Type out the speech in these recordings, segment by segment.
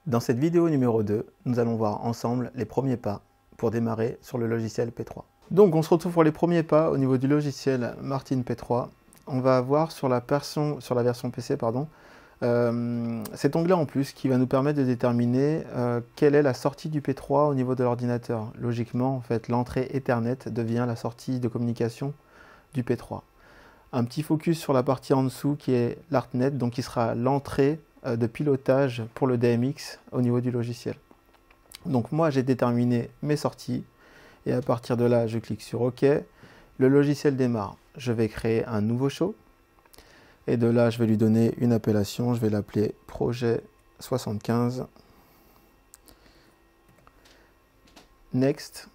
Dans cette vidéo numéro 2, nous allons voir ensemble les premiers pas pour démarrer sur le logiciel P3. Donc on se retrouve pour les premiers pas au niveau du logiciel Martin P3. On va avoir sur la version PC, cet onglet en plus qui va nous permettre de déterminer quelle est la sortie du P3 au niveau de l'ordinateur. Logiquement, en fait, l'entrée Ethernet devient la sortie de communication du P3. Un petit focus sur la partie en dessous qui est l'ArtNet, donc qui sera l'entrée de pilotage pour le DMX au niveau du logiciel. Donc moi j'ai déterminé mes sorties et à partir de là je clique sur OK. Le logiciel démarre. Je vais créer un nouveau show et de là je vais lui donner une appellation. Je vais l'appeler projet 75. Next.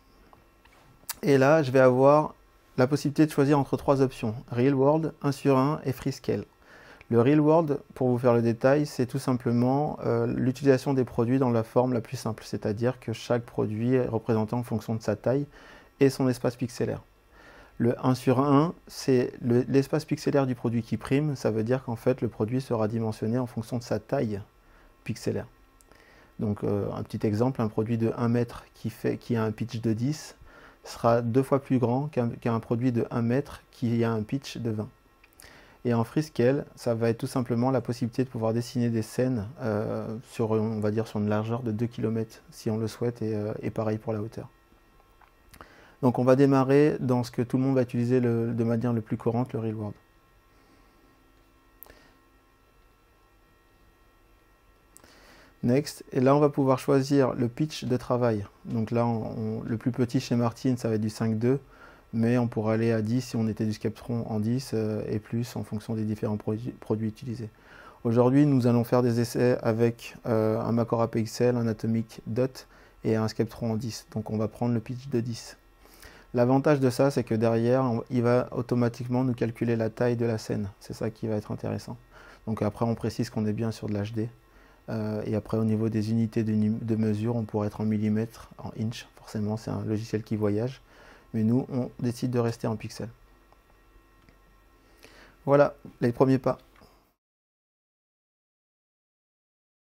Et là je vais avoir la possibilité de choisir entre trois options: Real World, 1 sur 1 et Freescale. Le Real World, pour vous faire le détail, c'est tout simplement l'utilisation des produits dans la forme la plus simple, c'est-à-dire que chaque produit est représenté en fonction de sa taille et son espace pixelaire. Le 1 sur 1, c'est l'espace pixelaire du produit qui prime, ça veut dire qu'en fait le produit sera dimensionné en fonction de sa taille pixelaire. Donc un petit exemple, un produit de 1 mètre qui a un pitch de 10 sera 2 fois plus grand qu'un produit de 1 mètre qui a un pitch de 20. Et en Freescale, ça va être tout simplement la possibilité de pouvoir dessiner des scènes sur, on va dire, sur une largeur de 2 km si on le souhaite, et pareil pour la hauteur. Donc on va démarrer dans ce que tout le monde va utiliser de manière le plus courante, le Real World. Next, et là on va pouvoir choisir le pitch de travail. Donc là, le plus petit chez Martin, ça va être du 5.2. Mais on pourrait aller à 10 si on était du Skeptron en 10 et plus en fonction des différents produits utilisés. Aujourd'hui, nous allons faire des essais avec un Macor APXL, un Atomic Dot et un Skeptron en 10. Donc on va prendre le pitch de 10. L'avantage de ça, c'est que derrière, il va automatiquement nous calculer la taille de la scène. C'est ça qui va être intéressant. Donc après, on précise qu'on est bien sur de l'HD. Et après, au niveau des unités de mesure, on pourrait être en millimètres, en inch. Forcément, c'est un logiciel qui voyage. Mais nous, on décide de rester en pixels. Voilà les premiers pas.